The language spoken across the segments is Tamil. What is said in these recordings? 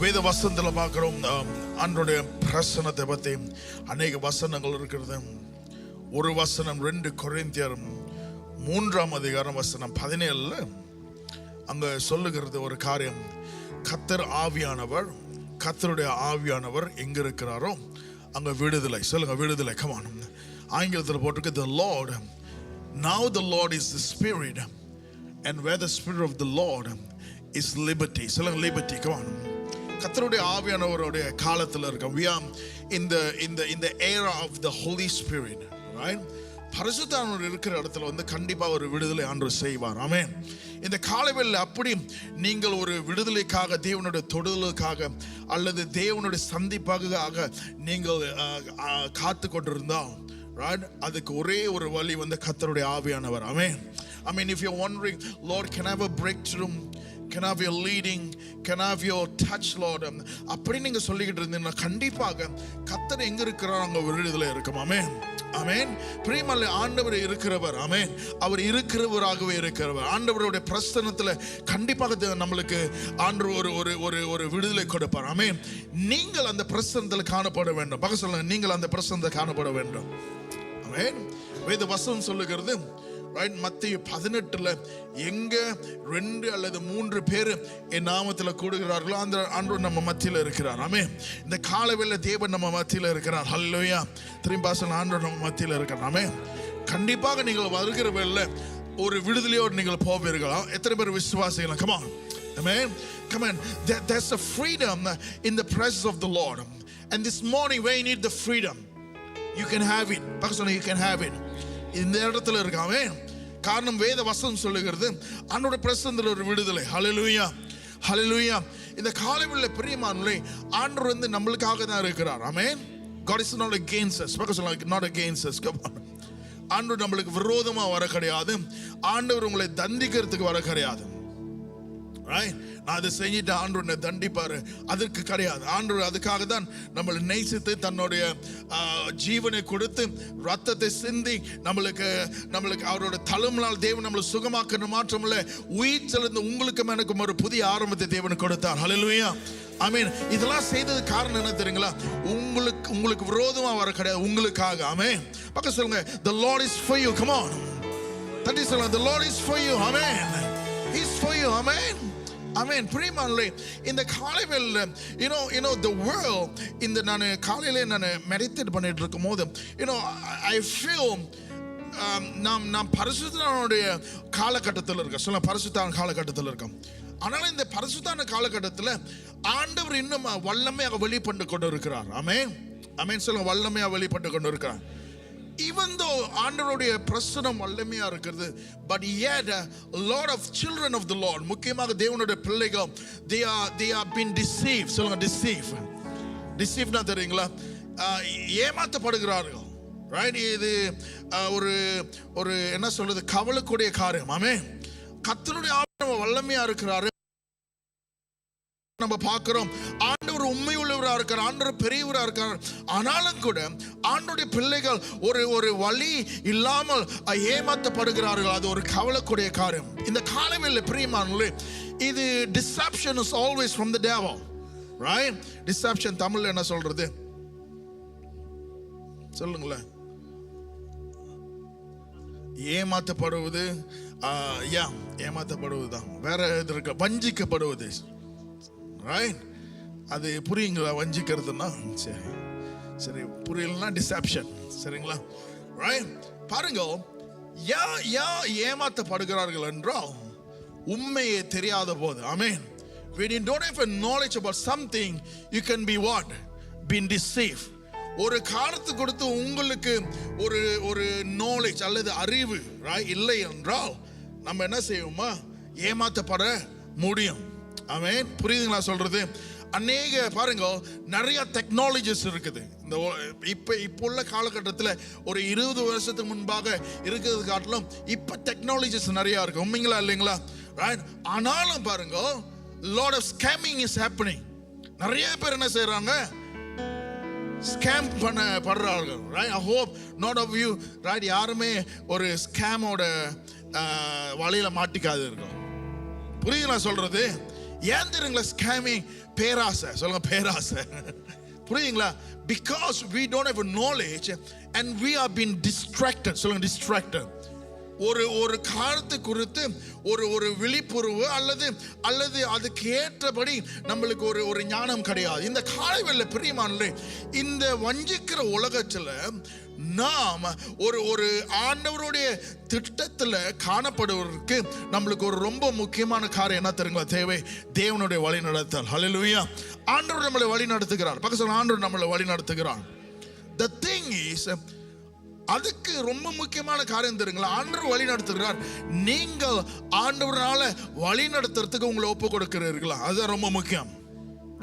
வேத வசனத்தில் பார்க்குறோம் அன்றைய பிரசனத்தை பற்றி அநேக வசனங்கள் இருக்கிறது. ஒரு வசனம் 2 கொரிந்தியர் 3ஆம் அதிகாரம் வசனம் 17 அங்கே சொல்லுகிறது ஒரு காரியம். கர்த்தர் ஆவியானவர், கர்த்தருடைய ஆவியானவர் எங்க இருக்கிறாரோ அங்க விடுதலை. சொல்லுங்க விடுதலை. come on. ஆங்கிலத்தில் போட்டிருக்கு the Lord. Now the Lord is the Spirit, and where the Spirit of the Lord is liberty. சொல்லுங்க liberty. come on. கர்த்தருடைய ஆவியானவருடைய காலத்தில் இருக்கோம். we are in the era of the Holy Spirit, right? பரிசுத்தானவர் இருக்கிற இடத்துல கண்டிப்பா ஒரு விடுதலை ஆண்டவர் செய்வார். ஆமென். இந்த காலவெளியில் அப்படி நீங்கள் ஒரு விடுதலைக்காக, தேவனுடைய தொடுதலுக்காக அல்லது தேவனுடைய சந்திப்பாக நீங்கள் காத்து கொண்டிருந்தால், right, அதுக்கு ஒரே ஒரு வழி கர்த்தருடைய ஆவியானவர். ஆமென். I mean, if you're wondering, Lord, can I have a breakthrough? Can I have your leading? Can I have your touch, Lord? அப்படி நீங்க சொல்லிக்கிட்டு இருந்தீங்கன்னா கண்டிப்பாக கர்த்தர் எங்க இருக்கிறார் அங்க விடுதலை இருக்கும். ஆமென். ஆமென். பிரியமான ஆண்டவர் இருக்கிறவர். ஆமென். அவர் இருக்கிறவராகவே இருக்கிறவர். ஆண்டவருடைய பிரசன்னத்துல கண்டிப்பாக நம்மளுக்கு ஆண்டவர் ஒரு விடுதலை கொடுப்பார். ஆமென். நீங்கள் அந்த பிரசன்னத்துல காணப்பட வேண்டும். பக்க சொல்லுங்க, நீங்கள் அந்த பிரசன்னத்துல காணப்பட வேண்டும். ஆமென். வேத வசனம் சொல்லுகிறது, right, மத்தேயு 18 எங்க 2 அல்லது 3 பேர் என் நாமத்தில் கூடுகிறார்களோ அந்த ஆண்டவர் நம்ம மத்தியில் இருக்கிறார். ஆமென். இந்த காலவேளை தேவன் நம்ம மத்தியில் இருக்கிறார். ஹல்லேலூயா. திரும்பி சொல்லுங்க, ஆண்டவர் நம்ம மத்தியில் இருக்கிறார். ஆமென். கண்டிப்பாக நீங்கள் வருகிற வேளையில ஒரு விடுதலையோடு நீங்கள் போவீர்களா? எத்தனை பேர் விசுவாசிக்கலாம்? come on. Amen. Come on. There's a freedom in the presence of the Lord, and this morning when you need the freedom, you can have it. Pastor, you can have it. இந்த இடத்துல இருக்காமே காரணம் வேத வசனம் சொல்லுகிறது அவருடைய பிரசன்னத்தில் ஒரு விடுதலை. ஹல்லேலூயா. ஹல்லேலூயா. இந்த காலவெளியில் பிரியமானவர்களே, ஆண்டவர் நம்மளுக்காக தான் இருக்கிறார். ஆமென். God is not against us. because like not against us. come on. ஆண்டவர் நம்மளுக்கு விரோதமா வர கிடையாது. ஆண்டவர் உங்களை தண்டிக்கிறதுக்கு வர கிடையாது. right? நான் அதை செஞ்சுட்டு ஆண்டவர் என்னை தண்டிப்பாரு, அதற்கு கிடையாது. ஆண்டவர் அதுக்காக தான் நம்மளை நேசித்து தன்னுடைய ஜீவனை கொடுத்து ரத்தத்தை சிந்தி நம்மளுக்கு அவரோட தலைமையால் தேவன் நம்மளை சுகமாக்குற மாற்றம் இல்லை, உயிர்த்தெழுந்து உங்களுக்கும் எனக்கும் ஒரு புதிய ஆரம்பத்தை தேவன் கொடுத்தார். ஹல்லேலூயா. ஆமென். இதெல்லாம் செய்தது காரணம் என்ன தெரியுங்களா? உங்களுக்கு விரோதமா வர கிடையாது, உங்களுக்காக. ஆமென். பக்கம் சொல்லுங்க, the Lord is for you. come on. தட்டி சொல்லுங்க, the Lord is for you. Amen. He's for you. Amen. Amen. பிரியமானவர்களே, இந்த காலைவேளையில் you know the world, இந்த நான் காலையில நான் மெடிடேட் பண்ணிட்டு இருக்கும்போது I feel நாம் பரிசுத்தனுடைய காலகட்டத்தில் இருக்கோம். சொல்ல பரிசுத்தான காலகட்டத்தில் இருக்கோம். ஆனால் இந்த பரிசுத்தான காலகட்டத்தில் ஆண்டவர் இன்னும் வல்லமையாக வெளிப்பட்டு கொண்டு இருக்கிறார். ஆமென். ஆமென். சொல்லுங்க, வல்லமையாக வெளிப்பட்டு கொண்டு இருக்கிறார். even though ஆண்டவருடைய பிரசன்னம் வல்லமையா இருக்கிறது, but yet a lot of children of the Lord, முக்கியமாக தேவனுடைய பிள்ளைகள், they are been deceived. சொல்லுங்க, deceived னா தெரியுங்களா? ஏமாற்றப்படுகிறார்கள். right? இது ஒரு என்ன சொல்றது, கவலைக்கூடிய காரியம். ஆமென். கர்த்தருடைய ஆவியானவர் வல்லமையா இருக்கிறாரு. நம்ம பார்க்கிறோம் ஆண்டவர் உண்மை உள்ளவராக இருக்கிறார், ஆண்டவர் பெரியவராக இருக்கிறார். ஆனாலும் கூட ஆண்டவருடைய பிள்ளைகள் ஒரு வழி இல்லாமல் ஏமாற்றப்படுகிறார்கள். அது ஒரு கவலைக்கூடிய காரியம். இந்த காலவெளியில் பிரியமானவர்களே, இது deception is always from the devil, right? deception தமிழ்ல என்ன சொல்றது சொல்லுங்களேன்? ஏமாற்றப்படுவது. ஏமாற்றப்படுவதுதான். வேற எது இருக்க? வஞ்சிக்கப்படுவது. right? அது புரியுங்களா? வஞ்சிக்கிறதுனா சரி புரியலன்னா டிசெப்ஷன். சரிங்களா? right? பாருங்க, ஏமாற்றப்படுகிறார்கள் என்றால் உண்மையை தெரியாத போது. ஆமென். when you don't have a knowledge about something, you can be what? been deceived. ஒரு காரணத்தை கொடுத்து உங்களுக்கு ஒரு knowledge அல்லது அறிவு இல்லை என்றால் நம்ம என்ன செய்வோமா? ஏமாற்றப்பட முடியும். ஆமென். புரியுதுங்களா சொல்றது? அநேக பாருங்க, நிறைய டெக்னாலஜிஸ் இருக்குது. இந்த இப்போ உள்ள காலகட்டத்தில் ஒரு 20 வருஷத்துக்கு முன்பாக இருக்கிறது காட்டிலும் இப்போ டெக்னாலஜிஸ் நிறைய இருக்கு. உண்மைங்களா இல்லைங்களா? ரைட். ஆனாலும் பாருங்க, lot of scamming is happening. நிறைய பேர் என்ன செய்றாங்க? ஸ்கேம் பண்றார்கள். Right. I hope not of you, right, யாருமே ஒரு ஸ்கேமோட வலையில மாட்டிக்காது இருக்கும். புரியுதுங்களா சொல்றது? ஏன் தெரியுங்களா ஸ்கேமிங்? பேராசை. சொல்லுங்க பேராசை. புரியுங்களா? Because we don't have a knowledge and we are being distracted. சொல்லுங்க distracted. ஒரு காரியத்தை குறித்து ஒரு விழிப்புணர்வு அல்லது அதுக்கு ஏற்றபடி நம்மளுக்கு ஒரு ஞானம் கிடையாது. இந்த காலைவேளை பிரியமானவர்களே, இந்த வஞ்சிக்கிற உலகத்துல நாம் ஒரு ஆண்டவருடைய திட்டத்துல காணப்படுவதற்கு நம்மளுக்கு ஒரு ரொம்ப முக்கியமான காரியம் என்ன தெரியுங்களா தேவை? தேவனுடைய வழி நடத்தல். ஹல்லேலூயா. ஆண்டவர் நம்மளை வழி நடத்துகிறார். பக்கத்துல ஆண்டவர் நம்மளை வழி நடத்துகிறார். The thing is, அதுக்கு ரொம்ப முக்கியமான காரியம் தெரியுங்களா? ஆண்டவர் வழி நடத்துகிறார். நீங்கள் ஆண்டவரால வழி நடத்துறதுக்கு உங்களை ஒப்பு கொடுக்கிறீர்களா? அதுதான் ரொம்ப முக்கியம்.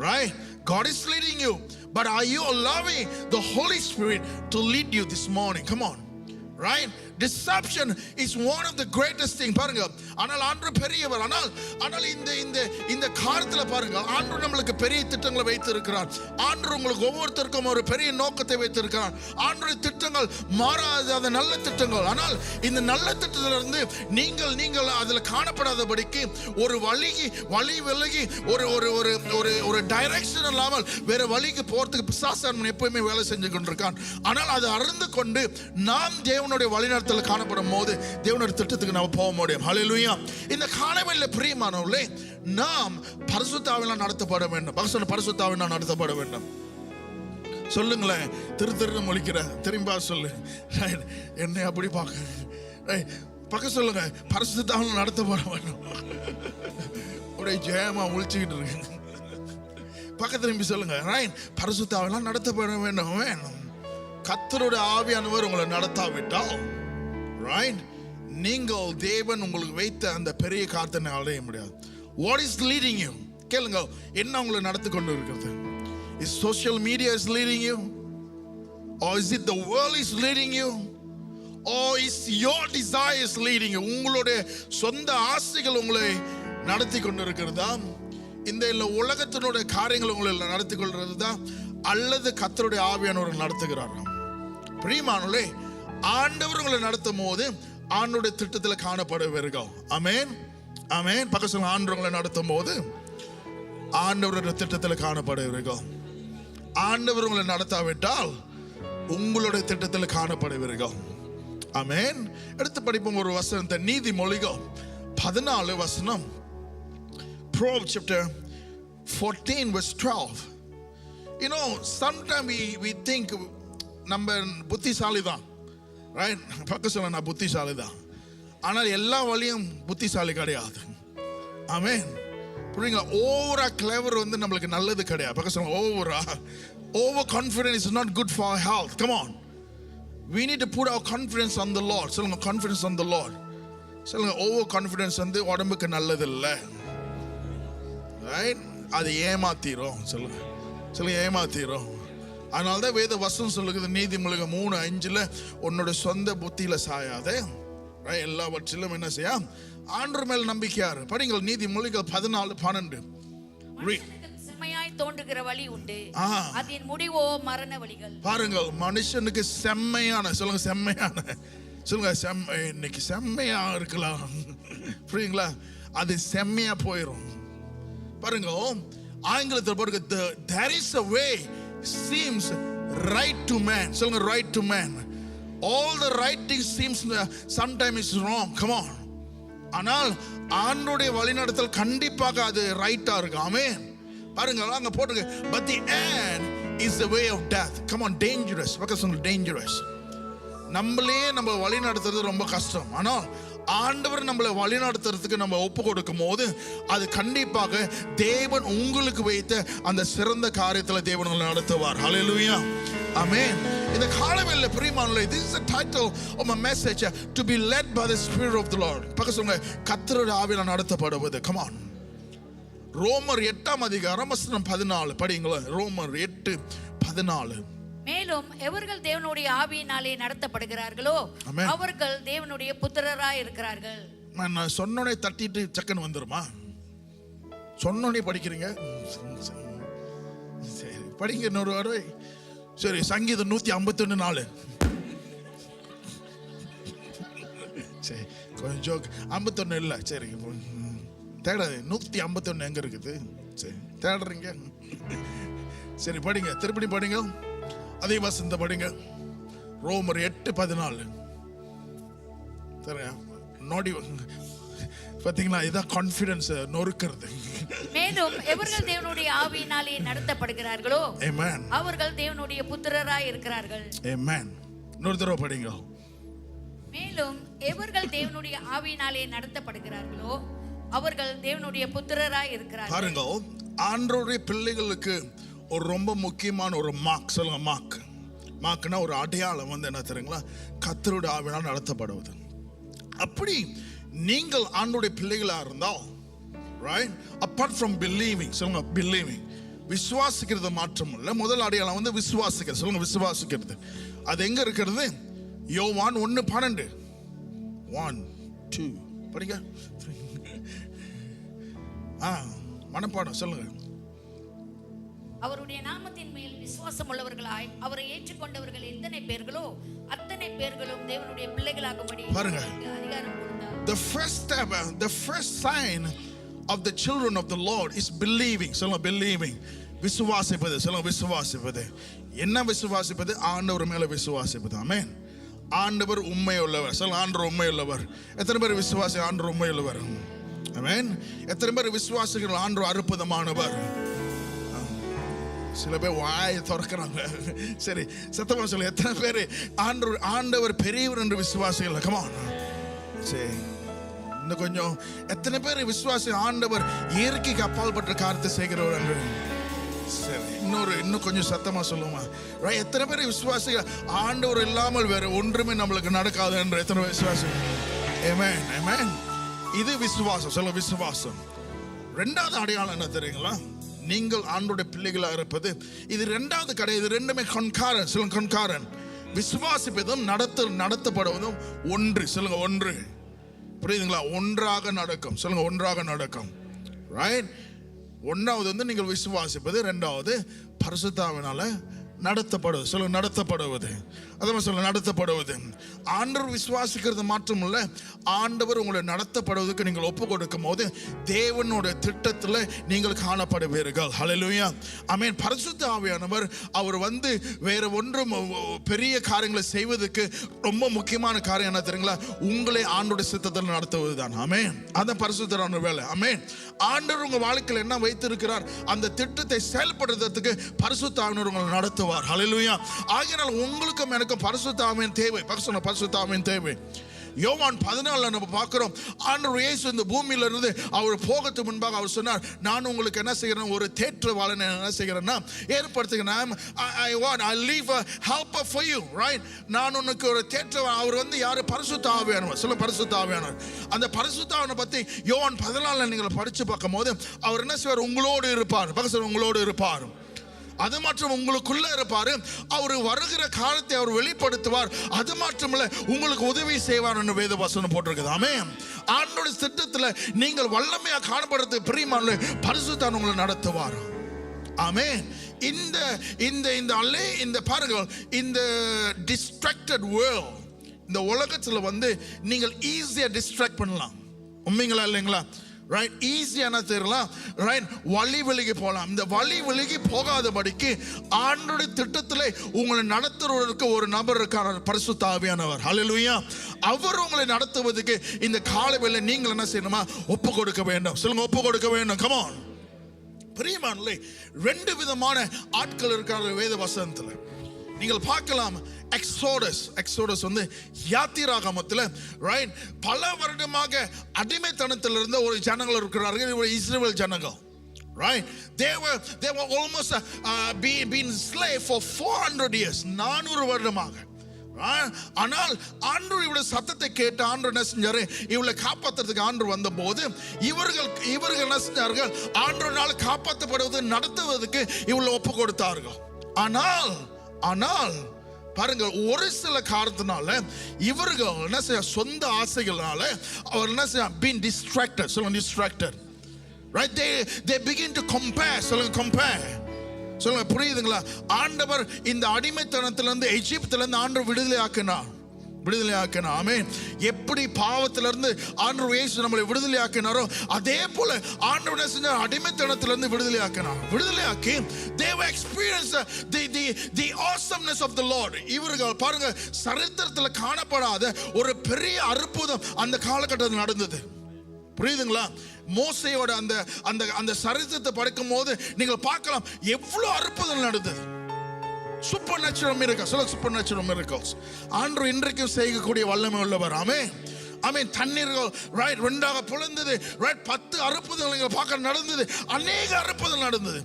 Right? God is leading you, but are you allowing the Holy Spirit to lead you this morning? Come on. Right? Deception is one of the greatest thing. பாருங்க, ஆனால் ஆண்டவர் பெரியவர். ஆனால் இந்த காரியத்துல பாருங்க, ஆண்டவர் நம்மளுக்கு பெரிய திட்டங்களை வைத்திருக்கிறார். ஆண்டவர் உங்களுக்கு ஒவ்வொருத்தருக்கும் ஒரு பெரிய நோக்கத்தை வைத்திருக்கிறார். ஆண்டவருடைய திட்டங்கள் மாறாத அந்த நல்ல திட்டங்கள். ஆனால் இந்த நல்ல திட்டத்திலிருந்து நீங்கள் அதுல காணப்படாதபடிக்கு ஒரு வழி விலகி ஒரு டைரக்ஷன் இல்லாமல் வேற வழிக்கு போறதுக்கு பிசாசான் எப்பவுமே வேலை செஞ்சு கொண்டிருக்கான். ஆனால் அதை அறிந்து கொண்டு நாம் தேவனுடைய வழிநடத்தல் காணப்படும் போது தேவனுடைய திட்டத்துக்கு நாம் போக முடியும். ஹல்லேலூயா. இந்த காலைவேளை பிரியமானவர்களே, நாம் பரிசுத்த ஆவியினால் நடத்தப்பட வேண்டும். பரிசுத்த ஆவியினால் நடத்தப்பட வேண்டும். சொல்லுங்களேன். திரு முழிக்கிற திரும்பா சொல்லு. என்னை அப்படி பார்க்க சொல்லுங்க. பரிசுத்த ஆவியினால் நடத்தப்பட வேண்டும். அப்படியே ஜெயமா முழிச்சுக்கிட்டு இருக்கு. பக்கத்து திரும்பி சொல்லுங்க. பரிசுத்த ஆவியினால் நடத்தப்பட வேண்டும். கர்த்தருடைய ஆவியானவர் உங்களை நடத்தாவிட்டால் நீங்கள் தேவன் உங்களுக்கு வைத்த அந்த பெரிய காரியத்தை அடைய முடியாது. What is leading you? கேளுங்க. என்ன உங்களை நடத்தி கொண்டு இருக்கிறது? Is social media is leading you? Or is it the world is leading you? Or is your desires leading you? உங்களுடைய சொந்த ஆசைகள் உங்களை நடத்தி கொண்டு இருக்கிறதா? இந்த உலகத்தினுடைய காரியங்கள் உங்களை நடத்தி கொள்றதா? அல்லது கர்த்தருடைய ஆவியானவர் நடத்துகிறாரா? பிரியமானவர்களே, ஆண்டவர் உங்களை நடத்தும் போது ஆண்டவருடைய திட்டத்தில் காணப்படுவீர்கள். ஆமென், ஆமென். பக்கத்துல ஆண்டவர் உங்களை நடத்தும் போது ஆண்டவருடைய திட்டத்தில் காணப்படுவீர்கள். ஆண்டவர் உங்களை நடத்தாவிட்டால் உங்களுடைய திட்டத்தில் காணப்படுவீர்கள். ஆமென். எடுத்து படிப்போம் ஒரு வசனத்தை. நீதிமொழிகள் 14 வசனம். Proverbs chapter 14 verse 12. You know, sometimes we think நம்ம புத்திசாலி தான். ரைட்? பக்கம் சொல்ல நான் புத்திசாலி தான். ஆனால் எல்லா வழியும் புத்திசாலி கிடையாது. ஆமென். புரியுங்க. ஓவரா கிளவர் நம்மளுக்கு நல்லது கிடையாது. பக்கம் சொல்ல over confidence is not good for health. Come on. We need to put our confidence on the Lord. சொல்லுங்க, confidence on the Lord. சொல்லுங்க, ஓவர் கான்ஃபிடன்ஸ் உடம்புக்கு நல்லது இல்லை. ரைட்? அது ஏமாத்திரும். சொல்லுங்க ஏமாத்திரும். அதனால்தான் வேத வசனம் சொல்லுகிறது நீதிமொழிகள் 3:5 உன்னோட சொந்த புத்தியில சாயாதே, எல்லாவற்றிலும் என்ன செய்ய ஆண்டவர் மேல் நம்பிக்கையாரு. படிங்கள் நீதிமொழிகள் 14:12. செம்மையாய் தோன்றுகிற வழி உண்டு, அதன் முடிவோ மரண வழிகள். பாருங்கள், மனுஷனுக்கு செம்மையான, சொல்லுங்க செம்மையான, சொல்லுங்க இன்னைக்கு செம்மையா இருக்கலாம். புரியுங்களா? அது செம்மையா போயிடும். பாருங்க, ஆங்கிலத்தில் பாருங்க, there is a way seems right to man. சொல்லுங்க right to man. All the right things seems sometimes is wrong. Come on. ஆனால் ஆண்டவருடைய வழிநடத்தல் கண்டிப்பாக அது ரைட்டா இருக்கு. ஆமென். பாருங்க அங்க போட்டுங்க, but the end is the way of death. Come on, dangerous. because dangerous. நம்ம வழி நடத்துறது ரொம்ப கஷ்டம். ஆனால் ஆண்டவர் நம்மளை வழி நடத்துறதுக்கு நம்ம ஒப்பு கொடுக்கும் போது அது கண்டிப்பாக தேவன் உங்களுக்கு வைத்த அந்த சிறந்த காரியத்தில் தேவன் உங்களை நடத்துவார். ஹல்லேலூயா. ஆமென். இந்த காலவேளையில பிரியமானவர்களே, this is the title of my message, to be led by the Spirit of the Lord. பக்கத்துல சொல்லுங்க, கர்த்தருடைய ஆவியால் நடத்தப்படுவது. come on. ரோமர் 8:14 படிங்களா. ரோமர் 8:14. மேலும் எவர்கள் தேவனுடைய ஆவியினாலே நடத்தப்படுகிறார்களோ அவர்கள் தேவனுடைய புத்திரராய் இருக்கிறார்கள். நான் சொன்னோனே தட்டிட்டு சக்கன் வந்துருமா? சொன்னோனே படிக்கிறீங்க? சரி, படிங்க இன்னொரு வாரம். சரி, சங்கீதம் 151:4. சரி, கொஞ்சம் 51 இல்லை. சரி, தேடாது. 151 எங்க இருக்குது? சரி தேடுறீங்க. சரி படிங்க, திருப்பி படிங்க, அதே வசனத்தை படிங்க. ரோமர் 8:14. நோடி பாத்தீங்களா? இதான் கான்ஃபிடன்ஸ் நொறுக்கிறது. மேலும் எவர்கள் தேவனுடைய ஆவியினாலே நடத்தப்படுகிறார்களோ ஆமென், அவர்கள் தேவனுடைய புத்திரராய் இருக்கிறார்கள். ஆமென். இன்னொரு தடவை படிங்க. மேலும் எவர்கள் தேவனுடைய ஆவியினாலே நடத்தப்படுகிறார்களோ அவர்கள் தேவனுடைய புத்திரராய் இருக்கிறார்கள். பாருங்க, ஆண்டவருடைய பிள்ளைகளுக்கு ஒரு ரொம்ப முக்கியமான ஒரு மார்க். சொல்லுங்க மார்க். மார்க்னா ஒரு அடையாளம் வந்து என்ன தெரியுங்களா? கர்த்தருடைய ஆவியினால் நடத்தப்படுவது. அப்படி நீங்கள் ஆண்டவருடைய பிள்ளைகளா இருந்தால், right, apart from believing, சொல்லுங்க believing, விசுவாசிக்கிறது மாற்றம் இல்ல. முதல் அடையாளம் வந்து விசுவாசிக்கிறது. சொல்லுங்க விசுவாசிக்கிறது. அது எங்க இருக்கிறது? யோவான் 1:12. 1 2 படிங்க. மனப்பாடம் சொல்லுங்க. அவருடைய நாமத்தின் மேல் விசுவாசம் உள்ளவர்களாய் அவரை ஏற்றுக்கொண்டவர்கள் எத்தனை பேர்களோ அத்தனை பேர்களும் தேவனுடைய பிள்ளைகளாகும்படி பாருங்க, அதிகாரம் கொடுத்தார். the first step, the first sign of the children of the Lord is believing. சொல்லுங்க believing, விசுவாசிப்பது. சொல்லுங்க விசுவாசிப்பது. என்ன விசுவாசிப்பது? ஆண்டவர் மேல விசுவாசிப்பது. ஆமென். ஆண்டவர் உண்மையுள்ளவர். சொல்லுங்க ஆண்டவர் உண்மையுள்ளவர். எத்தனை பேர் விசுவாசி ஆண்டவர் உண்மையுள்ளவர்? ஆமென். எத்தனை பேர் விசுவாசிகள் ஆண்டவர் அற்புதமானவர்? சில பேர் வாயை திறக்கிறாங்க. சரி சத்தமா சொல்ல, எத்தனை பேர் ஆண்டவர் பெரியவர் என்று விசுவாசிகள்? come on. சரி இன்னும் கொஞ்சம், எத்தனை பேர் விசுவாசி ஆண்டவர் இயற்கைக்கு அப்பால் பட்ட காரியத்தை செய்கிறவர் என்று? சரி இன்னும் கொஞ்சம் சத்தமா சொல்லுமா. எத்தனை பேர் விசுவாசிகள் ஆண்டவர் இல்லாமல் வேற ஒன்றுமே நம்மளுக்கு நடக்காது என்று? எத்தனை விசுவாசி? ஆமென் ஆமென். இது விசுவாசம். சொல்ல விசுவாசம். ரெண்டாவது அடையாளம் என்ன தெரியுங்களா? நீங்கள் ஆண்டவருடைய பிள்ளைகளாக இருப்பது. இது ரெண்டாவது கிடையாது. இது ரெண்டுமே கன்காரன். சொல்லுங்க கன்காரன். விசுவாசிப்பதும் நடத்தப்படுவதும் ஒன்று. சொல்லுங்க ஒன்று. புரியுதுங்களா? ஒன்றாக நடக்கும். சொல்லுங்க ஒன்றாக நடக்கும். ரைட். ஒன்றாவது வந்து நீங்கள் விசுவாசிப்பது, ரெண்டாவது பரிசுத்த ஆவியினால நடத்தப்படுவது. சொல்லுங்க நடத்தப்படுவது. அதான் சொல்ல நடத்தப்படுவது. ஆண்டவர் விசுவாசிக்கிறது மாற்றம் இல்ல, ஆண்டவர் உங்களை நடத்தப்படுவதற்கு நீங்கள் ஒப்பு கொடுக்கும் போது தேவனுடைய திட்டத்தில் நீங்கள் காணப்படுவீர்கள். ஹல்லேலூயா ஆமென். பரிசுத்த ஆவியானவர் அவர் வந்து வேற ஒன்றும் பெரிய காரியங்களை செய்வதற்கு ரொம்ப முக்கியமான காரியம் என்ன தெரியுங்களா? உங்களை ஆண்டவருடைய சித்தத்தில் நடத்துவது தான். ஆமென். அதான் பரிசுத்தரான வேலை. ஆமென். ஆண்டவர் உங்க வாழ்க்கையில் என்ன வைத்திருக்கிறார் அந்த திட்டத்தை செயல்படுத்துறதுக்கு பரிசுத்த ஆவியானவர் உங்களை நடத்துவார். ஹல்லேலூயா. ஆகையால் உங்களுக்கும் எனக்கும் பரிசுத்த ஆவியின் தேவை. பரிசுத்த ஆவியின் தேவை. யோவான் 14 நம்ம பார்க்கிறோம். ஆண்டவர் இயேசு இந்த பூமியில இருந்து அவர் போகிறதுக்கு முன்பாக அவர் சொன்னார், நான் உங்களுக்கு என்ன செய்கிறேன்? ஒரு தேற்றவாளனை என்ன செய்கிறேன்னா ஏற்படுத்துகிறேன். I leave a helper for you, right? நான் உனக்கு ஒரு தேற்றவாளன். அவர் வந்து யாரு? பரிசுத்த ஆவியானவர். சொல்ல பரிசுத்த ஆவியானவர். அந்த பரிசுத்த ஆவியானவரை பத்தி யோவான் 14 நீங்கள் படிச்சு பார்க்கும்போது அவர் என்ன செய்வார்? உங்களோடு இருப்பார். பரிசுத்த உங்களோடு இருப்பார். அது மாத்திரம் உங்களுக்குள்ள இருப்பாரு. அவர் வருகிற காலத்தை அவர் வெளிப்படுத்துவார். அது மாத்திரமல்ல உங்களுக்கு உதவி செய்வார் என்று வேத வசனம் போட்டிருக்குது. ஆமென். ஆண்டவருடைய திட்டத்தில் நீங்கள் வல்லமையா காணப்படுறது பிரியமான பரிசுத்த ஆவியானவர் உங்களை நடத்துவார். ஆமென். இந்த பாருங்க, இந்த டிஸ்ட்ராக்டட் வேர்ல்ட், இந்த உலகத்தில் வந்து நீங்கள் ஈஸியா டிஸ்ட்ராக்ட் பண்ணலாம். உண்மைங்களா இல்லைங்களா? ரைட். ஈஸியான தெரியலாம். ரைட். வழி விலகி போகலாம். இந்த வழி விலகி போகாதபடிக்கு ஆண்டவருடைய திட்டத்தில் உங்களை நடத்துவதற்கு ஒரு நபர் இருக்கார், பரிசுத்த ஆவியானவர். ஹல்லேலூயா. அவர் உங்களை நடத்துவதற்கு இந்த காலவேளை நீங்கள் என்ன செய்யணுமா? ஒப்பு கொடுக்க வேண்டும். சொல்லுங்க ஒப்பு கொடுக்க வேண்டும். come on. பிரியமானவர்களே, ரெண்டு விதமான ஆட்கள் இருக்கார்கள் வேத வசனத்தில். நீங்கள் பார்க்கலாம். எக்ஸோடஸ் வந்து யாத்திராகமத்தில் ரைட் பல வருடமாக அடிமைத்தனத்தில் இருந்த ஒரு ஜனங்கள் இருக்கிறார்கள். இஸ்ரவேல் ஜனங்கள். Right? They were almost been slave for 400 years. 400 வருடமாக. ஆனால் ஆண்டவர் இவருடைய சத்தத்தை கேட்டு ஆண்டவர் என்ன செஞ்சாரு? இவளை காப்பாற்றுறதுக்கு ஆண்டவர் வந்த போது இவர்கள் என்ன செஞ்சார்கள்? ஆண்டவரால் காப்பாற்றப்படுவது நடத்துவதற்கு இவளை ஒப்பு கொடுத்தார்கள். ஆனால் பாருங்க, ஒரு சில காரணத்தினால இவர்கள் என்ன செய்ய, சொந்த ஆசைகளால அவர் என்ன செய்ய, been distracted. சொல்லுங்க distracted. Right? They begin to compare. சொல்லுங்க compare. சொல்லுங்க புரியுதுங்களா? ஆண்டவர் இந்த அடிமைத்தனத்திலிருந்து எகிப்திலிருந்து ஆண்டவர் விடுதலை ஆக்கினார். விடுதலையாக்கினார். ஆமென். எப்படி பாவத்திலிருந்து ஆண்டவர் இயேசு நம்மளை விடுதலையாக்கினாரோ அதே போல ஆண்டவர் என்ன செஞ்சார்? அடிமைத்தனத்திலிருந்து விடுதலையாக்கி they were experience the awesomeness of the Lord. இவர்கள் பாருங்க, சரித்திரத்தில் காணப்படாத ஒரு பெரிய அற்புதம் அந்த காலகட்டத்தில் நடந்தது. புரியுதுங்களா? மோசையோட அந்த அந்த அந்த சரித்திரத்தை படிக்கும் போது நீங்கள் பார்க்கலாம் எவ்வளவு அற்புதம் நடந்தது. Super natural miracles. சொல்லுங்க, சூப்பர் நேச்சுரல் மிரக்கல்ஸ். ஆண்டவர் இன்றைக்கும் செய்யக்கூடிய வல்லமை உள்ளவர். ஆமென். ஆமென். தண்ணீர்கள் ரைட் ரெண்டாக பிளந்தது. ரைட் 10 அற்புதங்கள் நீங்கள் பார்க்க நடந்தது. அநேக அற்புதங்கள் நடந்தது.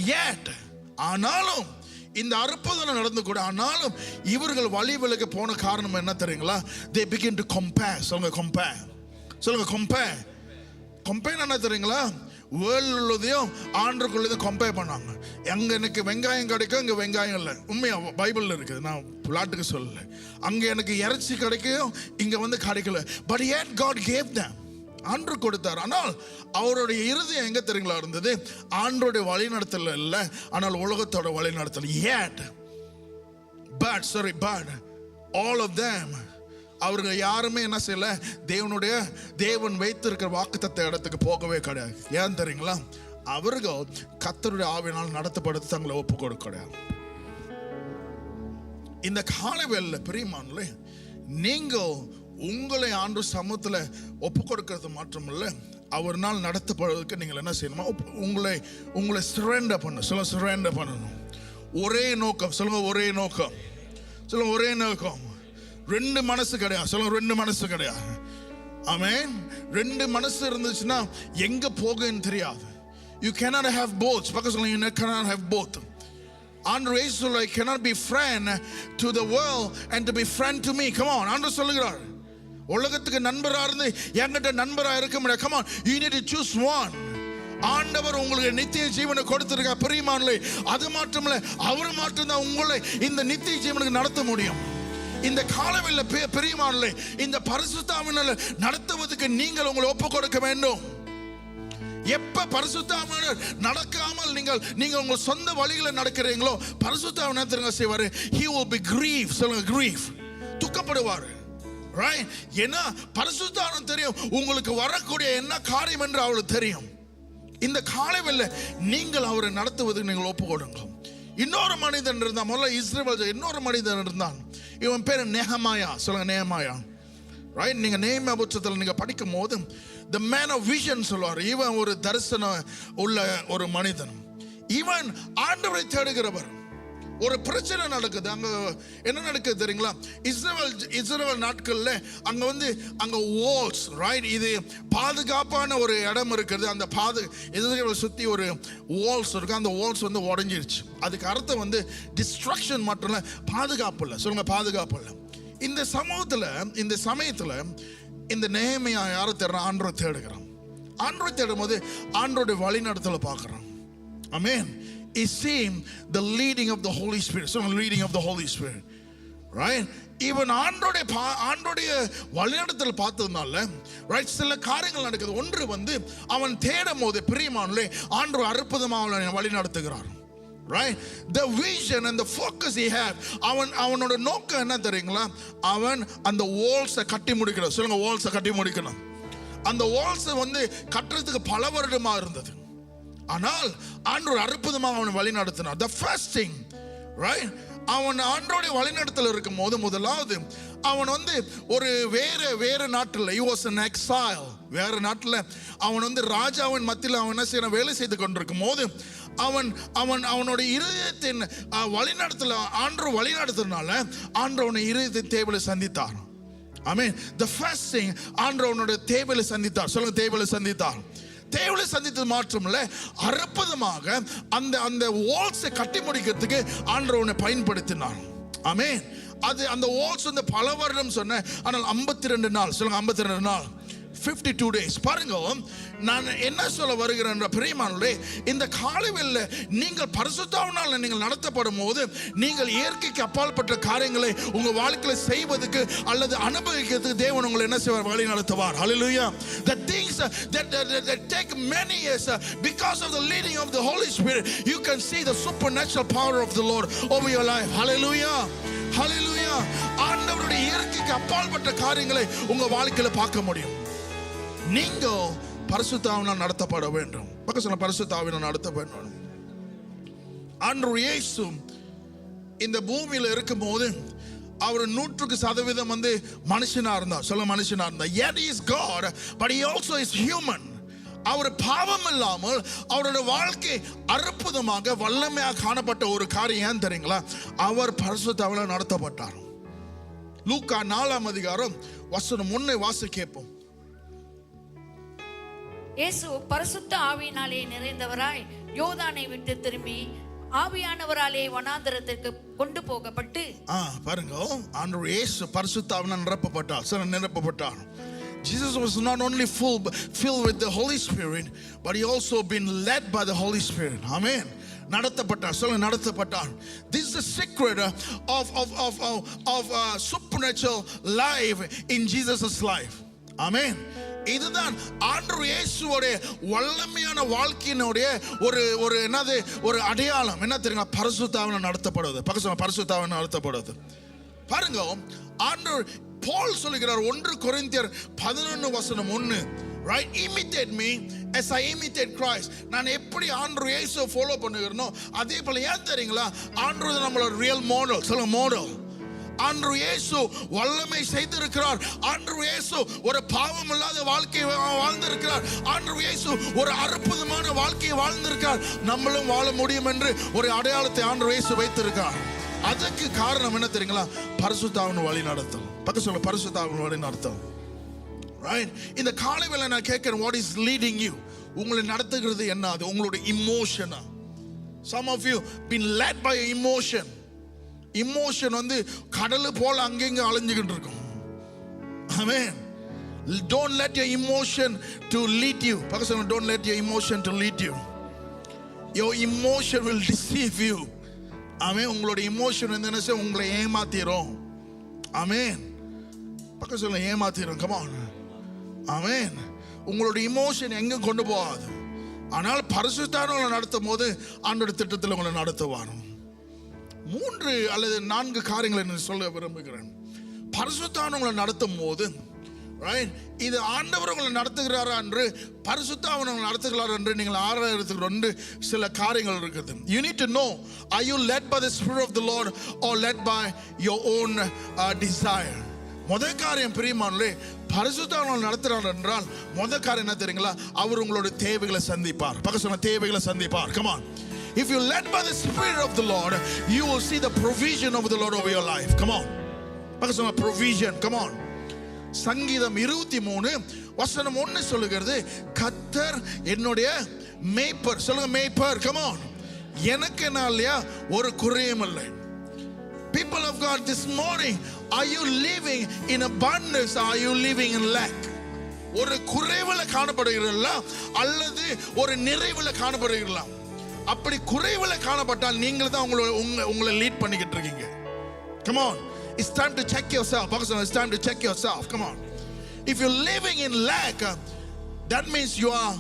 yet ஆனாலும் இந்த அற்புதம் நடந்து கூட ஆனாலும் இவர்கள் வழி விலக போன காரணம் என்ன தெரியுங்களா? they begin to compare. சொல்லுங்க, compare. சொல்லுங்க, compare. கம்பேர் என்ன தெரியுங்களா? வேர்ல்டு உள்ளதையும் ஆண்டருக்குள்ளதையும் கம்பேர் பண்ணாங்க. எங்க எனக்கு வெங்காயம் கிடைக்கும், இங்க வெங்காயம் இல்லை. உண்மையா பைபிள்ல இருக்குது, நான் பிளாட்டுக்கு சொல்லல. அங்க எனக்கு இறைச்சி கிடைக்கும், இங்க வந்து கிடைக்கல. But yet God gave them. ஆண்டவர் கொடுத்தார். ஆனால் அவருடைய இருதயம் எங்க தெரியுங்களா இருந்தது? ஆண்டருடைய வழிநடத்தல இல்லை, ஆனால் உலகத்தோட வழிநடத்தல். yet but all of them, அவர்கள் யாருமே என்ன செய்யல? தேவன் வைத்திருக்கிற வாக்குத்தத்த இடத்துக்கு போகவே கிடையாது. ஏன் தெரியுங்களா? அவர்கள் கர்த்தருடைய ஆவியினால் நடத்தப்படுத்தி தங்களை ஒப்பு கொடுக்க கிடையாது. இந்த காலவேளையில பிரியமானவர்களே, நீங்கள் உங்களை ஆண்டு சமூகத்தில் ஒப்பு கொடுக்கிறது மாற்றமில்ல, அவர்னால் நடத்தப்படுவதற்கு நீங்கள் என்ன செய்யணுமா? உங்களை சரண்டர் பண்ண. சொல்லுங்க, சரண்டர் பண்ணணும். ஒரே நோக்கம். சொல்லுங்க, ஒரே நோக்கம். சொல்லுங்க, ஒரே நோக்கம். ரெண்டு மனசு கிடையாது. சொல்லுங்க, ரெண்டு மனசு கிடையாது. ஆமென். ரெண்டு மனசு இருந்துச்சுன்னா எங்க போகுன்னு தெரியாது. You cannot have both. பக்கத்துல you cannot have both. ஆண்டவர் இயேசு சொல்றார், I cannot be friend to the world and to be friend to me. Come on. ஆண்டவர் சொல்லுகிறார், உலகத்துக்கு நண்பரா இருந்து என்கிட்ட நண்பரா இருக்க முடியாது. Come on, you need to choose one. ஆண்டவர் உங்களுக்கு நித்திய ஜீவனை கொடுத்திருக்க பிரியமானவர்களே, அது மட்டுமல்ல, அவர் மட்டும்தான் உங்களை இந்த நித்திய ஜீவனுக்கு நடத்த முடியும். இந்த காலவெளியில பிரியமானவர்களே, இந்த பரிசுத்த ஆவியினால நடத்துவதற்கு நீங்கள் உங்களை ஒப்பு கொடுக்க வேண்டும். எப்ப பரிசுத்த ஆவியானவர் நடக்காமல் நீங்கள் உங்கள் சொந்த வழிகளை நடக்கிறீங்களோ, பரிசுத்த ஆவியானவர் தெரியுங்க செய்வாரு? he will be grieved. சொல்லுங்க, grief. துக்கப்படுவார். ரைட்? ஏன்னா பரிசுத்த ஆவியானவர் தெரியும் உங்களுக்கு வரக்கூடிய என்ன காரியம் என்று அவருக்கு தெரியும். இந்த காலவெளியில நீங்கள் அவரை நடத்துவதற்கு நீங்கள் ஒப்பு கொடுங்க. இன்னொரு மனிதன் இருந்தான். முதல்ல இஸ்ரவேல் இன்னொரு மனிதன் இருந்தான். இவன் பேர் நெஹமாயா. சொல்லுங்க, நெஹமாயா. ரைட்? நீங்க நெஹமியா புத்தகத்தில் நீங்க படிக்கும் போது the man of vision சொல்வார். இவன் ஒரு தரிசனம் உள்ள ஒரு மனிதன். இவன் ஆண்டவரை தேடுகிறவர். ஒரு பிரச்சனை நடக்குது. அங்க என்ன நடக்குது தெரியுங்களா? இஸ்ரவேல் நாட்கள்ல அங்க வால்ஸ், ரைட்? இது பாதுகாப்பான ஒரு இடம் இருக்குது. அந்த இஸ்ரவேல் சுத்தி ஒரு வால்ஸ் இருக்கு. அந்த வால்ஸ் உடைஞ்சிருச்சு. அதுக்கு அர்த்தம் டிஸ்ட்ரக்ஷன் மட்டும் இல்ல, பாதுகாப்பு இல்லை. சொல்லுங்க, பாதுகாப்பு இல்லை. இந்த சமயத்துல இந்த நெஹமியா யாரை தேடுறான்? ஆண்டவரை தேடுகிறான். ஆண்டவரை தேடும் போது ஆண்டவருடைய வழிநடத்தலை பார்க்கறான். ஆமென். Is seeing the leading of the Holy Spirit. So leading of the Holy Spirit, right? Even ஆண்டோடைய வழிநடத்தல் பார்த்ததுனால ரைட் சில காரியங்கள் நடக்குது. ஒன்று அவன் தேடும் போது பிரியமானவர்களே, ஆண்டவர் அற்புதமாக அவனை வழி நடத்துகிறார். Right? The vision and the focus he had, அவனோட நோக்கம் என்ன தெரியுங்களா? அவன் அந்த வால்ஸை கட்டி முடிக்கணும். சொல்லுங்க, வால்ஸை கட்டி முடிக்கணும். அந்த வால்ஸை கட்டுறதுக்கு பல வருடமா இருந்தது. ஆனால் ஆண்டவர் அற்புதமாக அவனை வழி நடத்தினார். The first thing, right? அவன் ஆண்டவருடைய வழிநடத்தல் இருக்கும் போது முதலாவது அவன் ஒரு வேற நாட்டில் he was an exile. வேற நாட்டில் அவன் ராஜாவின் மத்தியில் அவன் என்ன செய்யணும்? வேலை செய்து கொண்டிருக்கும் போது அவனுடைய இருதயத்தின் வழிநடத்தல ஆண்டவர் வழிநடத்தினால ஆண்டவர் அவனை இருதயத்தின் தேவையை சந்தித்தார். ஆமென். The first thing, ஆண்டவர் அவனுடைய தேவையை சந்தித்தார். சொல்லுங்க, தேவையை சந்தித்தார். தேவனை சந்தித்தது மாற்றமில்ல, அற்புதமாக அந்த வால்ஸை கட்டி முடிக்கிறதுக்கு ஆண்டவர் அவனை பயன்படுத்தினார். ஆமென். அது அந்த வால்ஸ் பல வருடம் சொன்ன, ஆனால் 52 நாள். சொல்லுங்க, 52 நாள். 52 days. பாருங்க, நான் என்ன சொல்ல வருகிறேன் பிரியமானவர்களே, இந்த காலவெளியில நீங்கள் பரிசுத்த ஆவியினால நீங்கள் நடத்தப்படும் போது நீங்கள் இயற்கைக்கு அப்பாற்பட்ட காரியங்களை உங்க வாழ்க்கையில செய்வதற்கு அல்லது அனுபவிக்கிறதுக்கு தேவன் உங்களை என்ன செய்வார்? வழி நடத்துவார். Hallelujah. The things that take many years, because of the leading of the Holy Spirit, you can see the supernatural power of the Lord over your life. Hallelujah. ஹல்லேலூயா. ஆண்டவருடைய இயற்கைக்கு அப்பாற்பட்ட காரியங்களை உங்க வாழ்க்கையில பார்க்க முடியும். நீங்க பரிசுத்த ஆவியினால் நடத்தப்பட வேண்டும். பக்கத்துல சொல்ல, பரிசுத்த ஆவியினால் நடத்தப்பட வேண்டும். ஆண்டவர் இயேசு இந்த பூமியில இருக்கும்போது அவர் 100% வந்து மனுஷனா இருந்தார். சொல்ல, மனுஷனா இருந்தார். Yet he is God, but he also is human. அவர் பாவம் இல்லாமல் அவருடைய வாழ்க்கை அற்புதமாக வல்லமையாக காணப்பட்ட ஒரு காரியம் ஏன் தெரியுங்களா? அவர் பரிசுத்த ஆவியினால் நடத்தப்பட்டார். லூக்கா 4ஆம் அதிகாரம் வசனம் 1 வாசி கேட்போம். இயேசு பரிசுத்த ஆவியினாலே நிறைந்தவராய் யோர்தானை விட்டு திரும்பி ஆவியானவராலே வனாந்தரத்திற்கு கொண்டு போகப்பட்டு. பாருங்க, ஆண்டவர் இயேசு பரிசுத்த ஆவியினால் நிரப்பப்பட்டார். நிரப்பப்பட்டார். Jesus was not only filled with the Holy Spirit, but he also been led by the Holy Spirit. Amen. நடத்தப்பட்டார். சொல்லுங்க, நடத்தப்பட்டார். This is the secret of supernatural life in Jesus' life. Amen. இதுதான் ஆண்டவர் இயேசுவோட வல்லமையான வாழ்க்கையினுடைய ஒரு என்னது, ஒரு அடையாளம். என்ன தெரியுமா? பரிசுத்த ஆவியினால் நடத்தப்படுவது. பக்கத்துல பரிசுத்த ஆவியினால் நடத்தப்படுவது. பாருங்க, ஆண்டவர் பவுல் சொல்லுகிறார் 1 கொரிந்தியர் 11 வசனம் 1, right? Imitate me as I imitate Christ. நான் எப்படி ஆண்டவர் இயேசுவை ஃபாலோ பண்ணுகிறேனோ அதே போல. ஏன் தெரியுங்களா? ஆண்டவர் நம்மளோட ரியல் மாடல். சொல்லுங்க, மாடல். ஆண்டவர் இயேசு வல்லமை செய்திருக்கிறார். ஆண்டவர் இயேசு ஒரு பாவம் இல்லாத வாழ்க்கையை வாழ்ந்திருக்கிறார். ஆண்டவர் இயேசு ஒரு அற்புதமான வாழ்க்கையை வாழ்ந்திருக்கிறார். நம்மளும் வாழ முடியும் என்று ஒரு அடையாளத்தை ஆண்டவர் இயேசு வைத்திருக்கிறார். அதுக்கு காரணம் என்ன தெரியுங்களா? பரிசுத்த ஆவியின் வழி நடத்தல். பக்கத்துல சொல்ல, பரிசுத்த ஆவியின் வழி நடத்தல். ரைட்? இந்த காலை வேளை நான் கேட்கிறேன், what is leading you? உங்களை நடத்துகிறது என்ன? அது உங்களுடைய இமோஷனா? Some of you been led by emotion. Emotion வந்து கடல் போல அங்கங்க அலைஞ்சுக்கிட்டு இருக்கும். Amen. Don't let your emotion to lead you. பக்கத்துல, don't let your emotion to lead you. Your emotion will deceive you. ஆமென். உங்களுடைய இமோஷன் வந்து என்ன செய்யும்? உங்களை ஏமாத்திரும். ஆமென். பக்கத்துல சொல்ல, ஏமாத்திரும். come on. ஆமென். உங்களுடைய இமோஷன் எங்க கொண்டு போகாது. ஆனால் பரிசுத்தவான்களை நடத்தும் போது ஆண்டவருடைய திட்டத்தில் உங்களை நடத்துவார். 3 அல்லது 4 காரியங்களை நான் சொல்ல விரும்புகிறேன். பரிசுத்தவான்களை நடத்தும் போது, ரைட், இது ஆண்டவர் உங்களை நடத்துகிறாரா என்று, பரிசுத்தவான்களை நடத்துகிறாரா என்று நீங்கள் ஆராய்றதுக்கு சில காரியங்கள் இருக்குது. You need to know, are you led by the Spirit of the Lord or led by your own desire? முதல் காரியம் பிரியமானவர்களே, பரிசுத்தவான்களை நடத்துறார் என்றால் முதல் காரியம் என்ன தெரியுங்களா? அவர் உங்களுடைய தேவைகளை சந்திப்பார். பக்கத்துல சொன்ன, தேவைகளை சந்திப்பார். come on. If you're led by the Spirit of the Lord, you will see the provision of the Lord over your life. come on. பக்கத்துல சொன்ன, provision. come on. சங்கீதம் 23 வசனம் 1 சொல்லுகிறது, கர்த்தர் என்னுடைய மேய்ப்பர். சொல்லுங்க, மேய்ப்பர். come on. எனக்கு என்ன இல்லையா? ஒரு குறையும் இல்லை. People of God, this morning, are you living in abundance or are you living in lack? ஒரு குறைவுல காணப்படுகிறீர்களா அல்லது ஒரு நிறைவுல காணப்படுகிறீர்களா? அப்படி குறைவுல காணப்பட்டால் நீங்கள் தான் உங்களை லீட் பண்ணிக்கிட்டு இருக்கீங்க. come on. It's time to check yourself. It's time to check yourself. come on. If you're living in lack, that means you are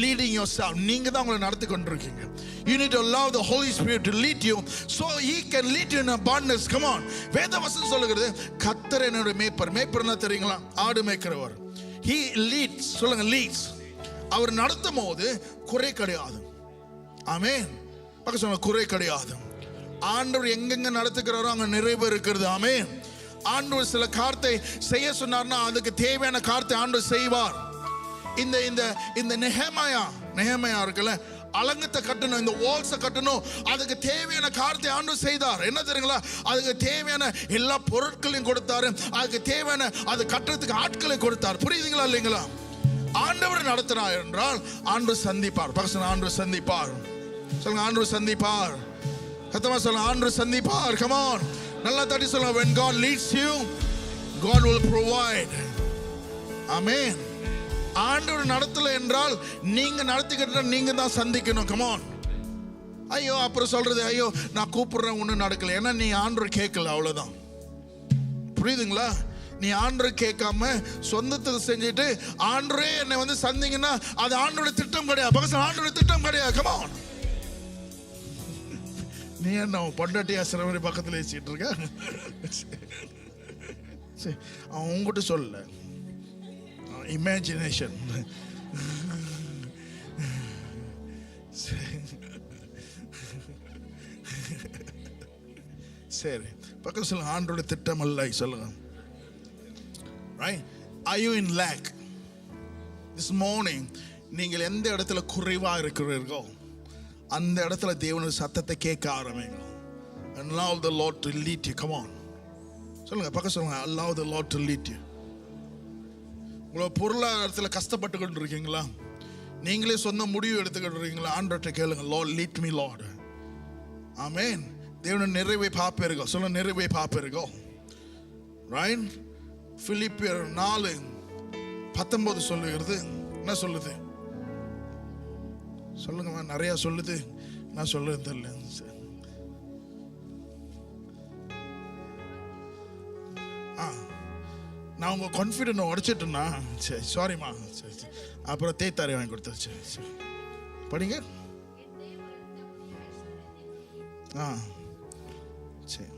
leading yourself. நீங்க தான் உங்களை நடத்தி கொண்டிருக்கீங்க. You need to allow the Holy Spirit to lead you so he can lead you in abundance. come on. வேதவசனம் சொல்லுகிறது, கர்த்தர் என்னுடைய மேய்ப்பர். மேய்ப்பர்னா தெரியுங்களா? ஆடு மேய்க்கிறவர். he leads. சொல்லுங்க, leads. அவர் நடத்தும் போது குறை கிடையாது. ஆமென். பக்கத்துல சொல்லுங்க, குறை கிடையாது. ஆண்டவர் எங்கெங்க நடத்துகிறாரோ அங்க நிறைவு இருக்கிறது. ஆமென். ஆண்டவர் சில காரியத்தை செய்ய சொன்னார்னா அதுக்கு தேவையான காரியத்தை ஆண்டவர் செய்வார். இந்த இந்த இந்த நெஹேமியா இருக்குல்ல, அலங்கத்தை கட்டணும், இந்த வால்ஸை கட்டணும், அதுக்கு தேவையான காரியத்தை ஆண்டவர் செய்தார். என்ன தெரியுங்களா? அதுக்கு தேவையான எல்லா பொருட்களையும் கொடுத்தாரு. அதுக்கு தேவையான அது கட்டுறதுக்கு ஆட்களை கொடுத்தார். புரியுதுங்களா இல்லைங்களா? ஆண்டவர் நடத்தினார் என்றால் ஆண்டவர் சந்திப்பார். பக்கத்துல ஆண்டவர் சந்திப்பார். சொல்லுங்க, ஆண்டவர் சந்திப்பார். சத்தமா சொல்லுங்க, ஆண்டவர் சந்திப்பார். come on. நல்லா தட்டி சொல்லுங்க, when God leads you, God will provide. ஆமென். ஆண்டவர் நடத்தல என்றால் நீங்க நடத்திக்கிட்ட நீங்க தான் சந்திக்கணும். come on. ஐயோ அப்புறம் சொல்றது, ஐயோ நான் கூப்பிடுறேன் ஒன்றும் நடக்கல, ஏன்னா நீ ஆண்டவர் கேட்கல, அவ்வளவுதான். புரியுதுங்களா? நீ ஆண்டவர் கேட்காம சொந்தத்தை செஞ்சுட்டு ஆண்டவரே என்னை வந்து சந்திங்கன்னா அது ஆண்டோட திட்டம் கிடையாது. பக்கத்துல ஆண்டோட திட்டம் கிடையாது. come on. நீ என்ன பொண்டாட்டி ஆசிரியர் மாதிரி பக்கத்தில் வச்சுட்டு இருக்க? சரி, அவன் உங்ககிட்ட சொல்ல இமேஜினேஷன். சரி, பக்கம் சொல்லுங்க, ஆண்டோட திட்டம் அல்ல சொல்லுங்க. Right? Are you in lack? This morning நீங்கள் எந்த இடத்துல குறைவா இருக்கிறீர்களோ அந்த இடத்துல தேவனுடைய சத்தத்தை கேட்க ஆரம்பிங்க. And allow the Lord to lead you. Come on. சொல்லுங்க, பக்கம் சொல்லுங்க, allow the Lord to lead you. உங்களோட பொருளாதாரத்தில் கஷ்டப்பட்டு கொண்டு இருக்கீங்களா? நீங்களே சொந்த முடிவு எடுத்துக்கிட்டு இருக்கீங்களா? ஆண்டவர்கிட்ட கேளுங்க, Lord lead me Lord. ஆமென். தேவனுடைய நிறைவை பார்ப்பீர்கள். சொல்லுங்க, நிறைவை பார்ப்பீர்கள். Right? பிலிப்பியர் 4:19 சொல்லுகிறது. என்ன சொல்லுது? சொல்லுங்க, நிறைய சொல்லுது. நான் சொல்லுறது தெரியல. நான் உங்க கான்ஃபிடென்ட் உடைச்சிட்டேன்னா சரி, சாரிம்மா. சரி, அப்புறம் தேய்த்தாரி வாங்கி கொடுத்தாச்சு. சரி, படிங்க. சரி.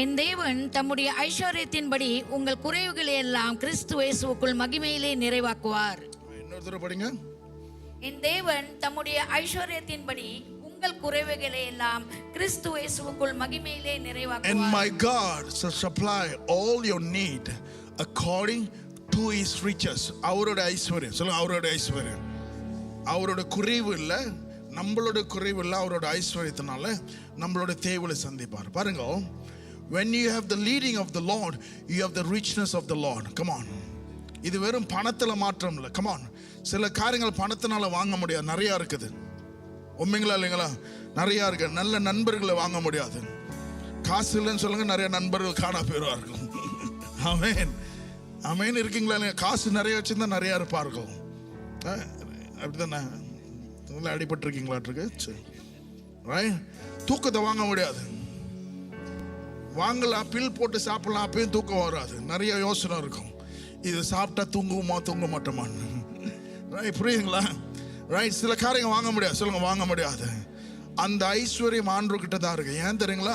என் தேவன் தம்முடைய ஐஸ்வர்யத்தின்படி உங்கள் குறைவுகளை எல்லாம் கிறிஸ்து இயேசுவுக்குள் மகிமையிலே நிறைவாக்குவார். இன்னொரு தடவை படிங்க. என் தேவன் தம்முடைய ஐஸ்வர்யத்தின்படி உங்கள் குறைவுகளை எல்லாம் கிறிஸ்து இயேசுவுக்குள் மகிமையிலே நிறைவாக்குவார். And my God shall supply all your need according to his riches. அவரோட ஐஸ்வர்யம். சொல்லுங்க, அவரோட ஐஸ்வர்யம். அவரோட குறைவு இல்லை, நம்மளோட குறைவு இல்லை. அவரோட ஐஸ்வர்யத்தினால நம்மளோட தேவையை சந்திப்பார். பாருங்க, when you have the leading of the Lord, you have the richness of the Lord. Come on. இது வெறும் பணத்தில் மாற்றம் இல்லை. Come on. சில காரியங்கள் பணத்தினால வாங்க முடியாது, நிறைய இருக்குது. உண்மைங்களா இல்லைங்களா? நிறைய இருக்கு. நல்ல நண்பர்களை வாங்க முடியாது. காசு இல்லைன்னு சொல்லுங்க, நிறைய நண்பர்கள் காணா போயிடுவார்கள். ஆமென், ஆமென். இருக்கீங்களா இல்லையா? காசு நிறைய வச்சிருந்தா நிறைய இருப்பார்கள். அப்படித்தானே? அடிபட்டு இருக்கீங்களாட்டிருக்கு. சரி, ரைட். தூக்கத்தை வாங்க முடியாது. வாங்கலாம், பில் போட்டு சாப்பிடலாம், அப்பயும் தூக்கம் வராது. நிறைய யோசனை இருக்கும், இது சாப்பிட்டா தூங்குவோமா தூங்க மாட்டோமான்னு. ரைட், புரியுதுங்களா? ரைட். சில காரியங்கள் வாங்க முடியாது. சொல்லுங்க, வாங்க முடியாது. அந்த ஐஸ்வர்யம் ஆண்டவர் கிட்ட தான் இருக்கு. ஏன் தெரியுங்களா?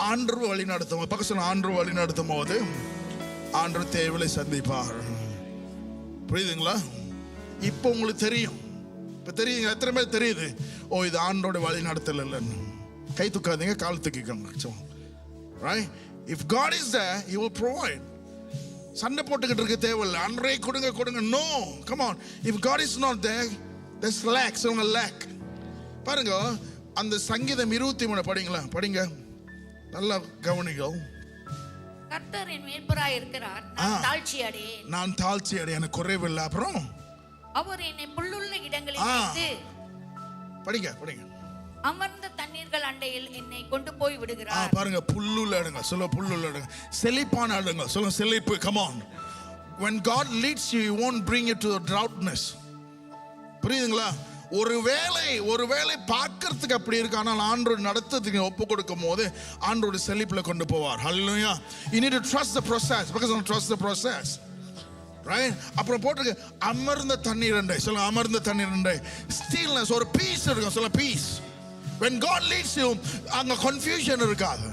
ஆண்டவர் வழி நடத்தும். பக்கம் சொல்ல, ஆண்டவர் வழி நடத்தும் போது ஆண்டவர் தேவையை சந்திப்பார். புரியுதுங்களா? இப்போ உங்களுக்கு தெரியும். இப்போ தெரியுங்க, எத்தனை பேர் தெரியுது? ஓ, இது ஆண்டோட வழி நடத்தல் இல்லைன்னு. கை தூக்காதீங்க, கால் தூக்கிக்கோங்க. Right? If God is there, he will provide. சண்டை போட்டுக்கிட்டு இருக்க தேவையில்லை. அன்றே கொடுங்க கொடுங்க. No, come on. If God is not there, there's lack. சொல்லுங்க, lack. பாருங்க, அந்த சங்கீதம் 23 படிங்களா? படிங்க, நல்லா கவனிங்க. கர்த்தர் என் மேய்ப்பராய் இருக்கிறார், நான் தாழ்ச்சி அடையேன். நான் தாழ்ச்சி அடையேன், எனக்கு குறைவில்லை. அப்புறம் அவர் என்னை புல்லுள்ள இடங்களில் வைத்து படிங்க படிங்க. அமர்ந்த தண்ணீர்கள் அண்டையில் என்னை கொண்டு போய் விடுகிறார். பாருங்க, புல்லுள்ள இடங்க. சொல்ல, புல்லுள்ள இடங்க. செழிப்பான இடங்க. சொல்லுங்க, செழிப்பு. Come on. When God leads you, he won't bring you to a droughtness. புரியுதுங்களா? ஒருவேளை பார்க்கறதுக்கு அப்படி இருக்கு, ஆனால் ஆண்டவர் நடத்துறதுக்கு ஒப்பு கொடுக்கும் போது ஆண்டவர் செழிப்புல கொண்டு போவார். Hallelujah. You need to trust the process. Because I trust the process. Right? அப்புறம் போட்டுருக்கு, அமர்ந்த தண்ணீர் அண்டை. சொல்லுங்க, அமர்ந்த தண்ணீர் அண்டை. ஸ்டில்னஸ், ஒரு பீஸ் இருக்கும். சொல்லுங்க, peace. When God leads you, அங்க கன்ஃபியூஷன் இருக்காது.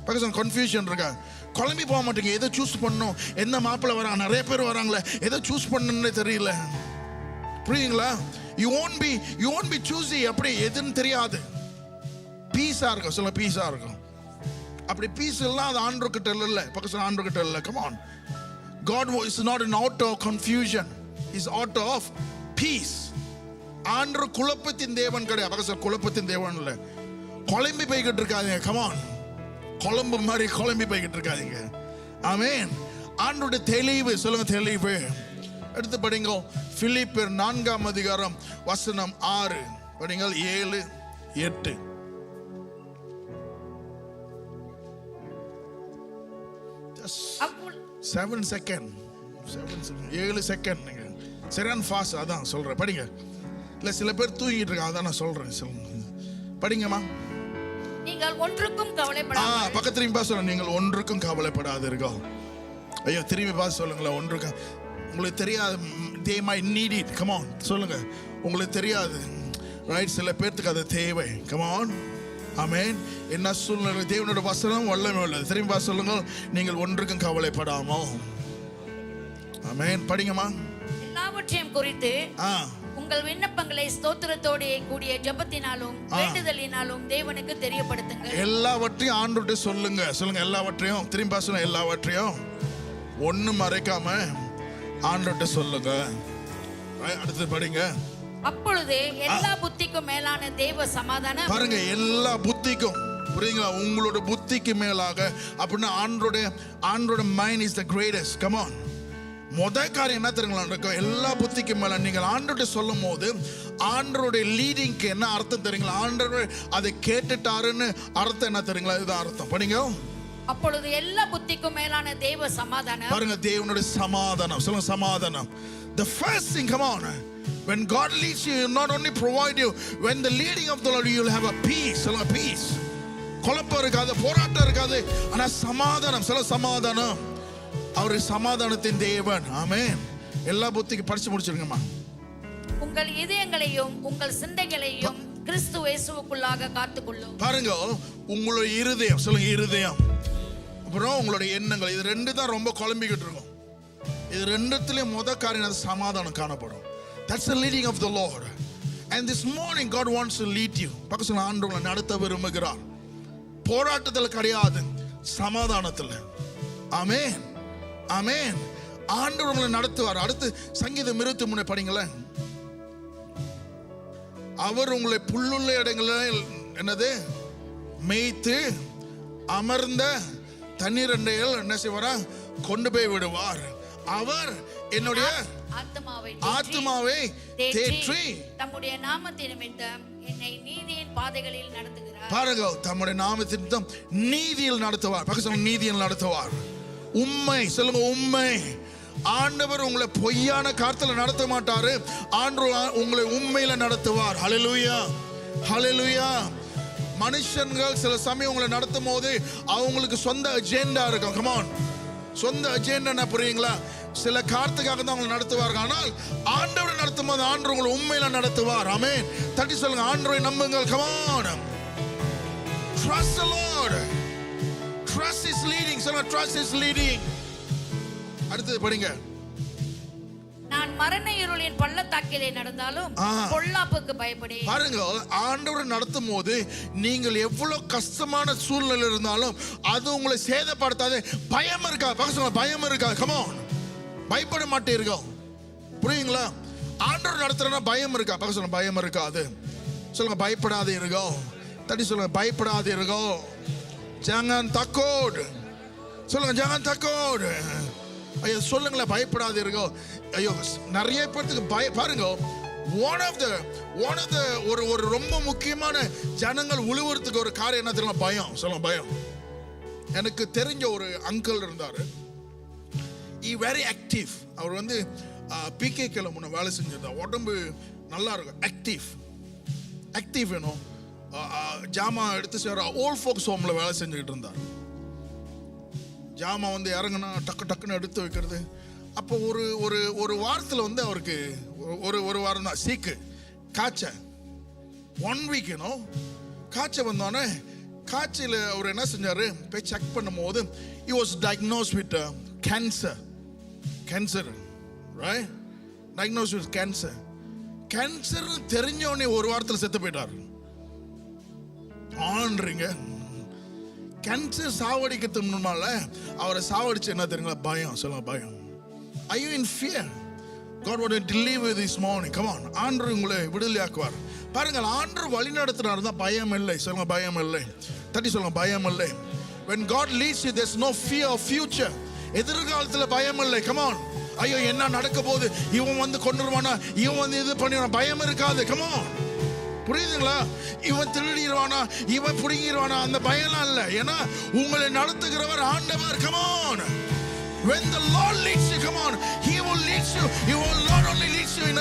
பக்கத்துல கன்ஃபியூஷன் இருக்காது. குழம்பி போக மாட்டீங்க. எதை சூஸ் பண்ணணும், என்ன மாப்பிள்ளை வராங்க, நிறைய பேர் வராங்களே, எதை சூஸ் பண்ணணும்னே தெரியல. புரியுங்களா? You won't be choosy. அப்படி எதுன்னு தெரியாது. பீஸா இருக்கும். சொல்ல, பீஸா இருக்கும். அப்படி பீஸ் எல்லாம் அது ஆண்டவர் கிட்ட இல்லை. பக்கத்துல ஆண்டவர் கிட்ட இல்லை. Come on. God is not an author of confusion. He's author of peace. ஆண்டவர் குழப்பத்தின் தேவன் கிடையாது. பக்கத்துல குழப்பத்தின் தேவன் இல்லை. குழம்பி போய்கிட்டு இருக்காதீங்க. Come on. குழம்பு மாதிரி குழம்பி போய்கிட்டு இருக்காதீங்க. ஆமென். ஆண்டவருடைய தெளிவு. சொல்லுங்க, தெளிவு. எடுத்து படிங்க. பிலிப்பியர் 4:6 படிங்க. 7, 8. Seven second. 7 செகண்ட். நீங்க சரியான ஃபாஸ்ட். அதான் சொல்றேன், படிங்க. இல்ல, சில பேர் தூங்கிட்டு இருக்காங்க, அதான் நான் சொல்றேன். சொல்லுங்க, படிங்கம்மா. நீங்கள் ஒன்றுக்கும் கவலைப்படாதீர்கள். பக்கத்துல பாஸ் சொல்லுங்க, நீங்கள் ஒன்றுக்கும் கவலைப்படாதீர்கள். ஐயோ, திரும்பி பாஸ் சொல்லுங்களேன். உங்களுக்கு தெரியாது. They might need it. Come on, சொல்லுங்க. உங்களுக்கு தெரியாது. ரைட்? சில பேர்த்துக்கு அது தேவை. Come on. ஆமென். என்ன சூழ்நிலை தேவனோட வசனம் வல்லமை உள்ளது. திரும்பி சொல்லுங்க, நீங்கள் ஒன்றுக்கும் கவலைப்படாமோ. ஆமென். படிங்கம்மா. எல்லாவற்றையும் குறித்து உங்கள் விண்ணப்பங்களை ஸ்தோத்திரத்தோடு கூடிய ஜெபத்தினாலும் வேண்டுதலினாலும் தேவனுக்கு தெரியப்படுத்துங்க. எல்லாவற்றையும் ஆண்டவர்கிட்ட சொல்லுங்க. சொல்லுங்க எல்லாவற்றையும். திரும்பி சொல்லுங்க எல்லாவற்றையும். ஒண்ணும் மறைக்காம ஆண்டவர்கிட்ட சொல்லுங்க. அடுத்து படிங்க. அப்பொழுது எல்லா புத்திக்கும் மேலான தேவ சமாதானம். பாருங்க, எல்லா புத்திக்கும், புரியுங்களா? உங்களோட புத்திக்கு மேலாக அப்படின்னா ஆண்டோட mind is the greatest. Come on. முதல் காரியம் என்ன தெரியுங்களா? எல்லா புத்திக்கும் மேல நீங்கள் ஆண்டோட சொல்லும் போது ஆண்டோடைய லீடிங்க்கு என்ன அர்த்தம் தெரியுங்களா? ஆண்டோட அதை கேட்டுட்டாருன்னு அர்த்தம் என்ன தெரியுங்களா? இதுதான் அர்த்தம். படிங்க. அப்பொழுது எல்லா புத்திக்கும் மேலான தேவ சமாதானம். பாருங்க, தேவனுடைய சமாதானம். சொல்லுங்க சமாதானம். The first thing, come on. When God leads you, He not only provide you, when the leading of the Lord, you will have a peace. சொல்லுங்க peace. குழப்பம் இருக்காது, போராட்டம் இருக்காது, ஆனா சமாதானம். சொல்லுங்க சமாதானம். அவர் சமாதானத்தின் தேவன். ஆமென். எல்லா புத்திக்கு படிச்சு முடிச்சிருங்கம்மா. உங்கள் இதயங்களையும் உங்கள் சிந்தைகளையும் கிறிஸ்து இயேசுவுக்குள்ளாக காத்துக்கொள்ளும். பாருங்க, உங்களுடைய இருதயம். சொல்லுங்க இருதயம். அப்புறம் உங்களுடைய எண்ணங்கள். இது ரெண்டு தான் ரொம்ப குழம்பிக்கிட்டு இருக்கும். இது ரெண்டுத்திலயும் முத காரியம் சமாதானம் காணப்படும். That's the leading of the Lord. And this morning God wants to lead you. பக்கத்துல ஆண்டவரை நடத்த விரும்புகிறார். போராட்டத்தில் கிடையாது, சமாதானத்தில். ஆமென். ஆமென். ஆண்டவரை நடத்துவார். அடுத்து சங்கீதம் 23 படிங்களேன். அவர் உங்களை புல்லுள்ள இடங்களில் என்னது மேய்த்து அமர்ந்த தண்ணீர் அண்டையில் என்ன செய்வாரா? கொண்டு போய் விடுவார். அவர் என்னுடைய ஆத்துமாவை தேற்றி தம்முடைய நாமத்தின் நிமித்தம் என்னை நீதியின் பாதைகளில் நடத்துகிறார். பாருங்க, தம்முடைய நாமத்தின் நிமித்தம் நீதியில் நடத்துவார். பக்கத்துல நீதியில் நடத்துவார். உண்மை. சொல்லுங்க உண்மை. ஆண்டவர் உங்களை பொய்யான காரியத்துல நடத்த மாட்டாரு. ஆண்டவர் உங்களை உண்மையில நடத்துவார். ஹல்லேலூயா, ஹல்லேலூயா. மனுஷன்கள் சில சமயம் உங்களை நடத்தும் போது அவங்களுக்கு சொந்த அஜெண்டா இருக்கும். Come on. சொந்த அஜெண்டா என்ன புரியுங்களா? சில காரணத்துக்காக தான் உங்களை நடத்துவார்கள். ஆனால் ஆண்டவரை நடத்தும் போது ஆண்டவர் உங்களை உண்மையில நடத்துவார். ஆமென். தட்டி சொல்லுங்க, ஆண்டவரை நம்புங்கள். Come on. Trust the Lord. Trust His leading. சொல்லுங்க trust His leading. அடுத்து படிங்க. நான் மரண இருளின் பள்ளத்தாக்கிலே நடந்தாலும் பொல்லாப்புக்கு பயப்படேன். பாருங்க, ஆண்டவரை நடத்தும் போது நீங்கள் எவ்வளவு கஷ்டமான சூழ்நிலை இருந்தாலும் அது உங்களை சேதப்படுத்தாது. பயம் இருக்கா? பக்கத்துல பயம் இருக்கா? Come on. பயப்பட மாட்டீர்கள். புரியுங்களா? ஆண்டவர் நடத்துறனா பயம் இருக்கா? பக்கத்துல பயம் இருக்காது. சொல்லுங்க பயப்படாதீர்கள். தட்டி சொல்லுங்க பயப்படாதீர்கள். jangan takut. சொல்லுங்க jangan takut. ஐயோ சொல்லுங்களேன் பயப்படாதீர்கள். ஐயோ நிறைய பேருக்கு பாருங்க, one of the ஒரு ரொம்ப முக்கியமான ஜனங்கள் உழுவுறதுக்கு ஒரு காரியம் என்ன தெரியுமா? பயம். சொல்லுங்க பயம். எனக்கு தெரிஞ்ச ஒரு அங்கிள் இருந்தாரு. he very active. அவர் வந்து பிகேல முன்ன வேலை செஞ்சிருந்தார். உடம்பு நல்லா இருக்கும். ஆக்டிவ் வேணும். ஜாமா எடுத்து சேர ஓல்ட் ஃபோக்ஸ் ஹோம்ல வேலை செஞ்சுக்கிட்டு இருந்தார். ஜாமா வந்து இறங்குனா டக்குன்னு எடுத்து வைக்கிறது. அப்போ ஒரு வாரத்தில் வந்து அவருக்கு ஒரு வாரம் தான் சீக்கு காய்ச்ச 1 week காய்ச்ச வந்தோடனே காய்ச்சல் அவர் என்ன செஞ்சாரு? போய் செக் பண்ணும் போது he was diagnosed with cancer, right? Diagnosed with cancer. தெரிஞ்சவனே ஒரு வாரத்தில் செத்து போயிட்டார். ஆன்றீங்க கேன்சர் சாவடிக்கிறதுக்கு முன்னால அவரை சாவடிச்சு என்ன தெரியுங்களா? பயம். சொல்லுங்க பயம். Are you in fear? God want to deliver this morning. Come on. ஆண்டவர் உங்களை விடுதலையாக்குவார். பாருங்க, ஆண்டவர் வழி நடத்துறாரு தான் பயம் இல்லை. சொல்லுங்க பயம் இல்லை. தட்டி சொல்லுங்க பயம் இல்லை. When God leads you, there's no fear of future. எதிர்காலத்துல பயம் இல்லை. Come on. ஐயோ என்ன நடக்க போகுது, இவன் வந்து கொண்டுருவானா, இவன் வந்து இது பண்ணிடுவான், பயம் இருக்காது. Come on. புரியுதுங்களா? இவன் திருடிடுவானா, இவன் புடுங்கிடுவானா, அந்த பயம்லாம் இல்லை. ஏன்னா உங்களை நடத்துகிறவர் ஆண்டவர். Come on. When the Lord leads you, come on, He will lead you. He will not only lead you in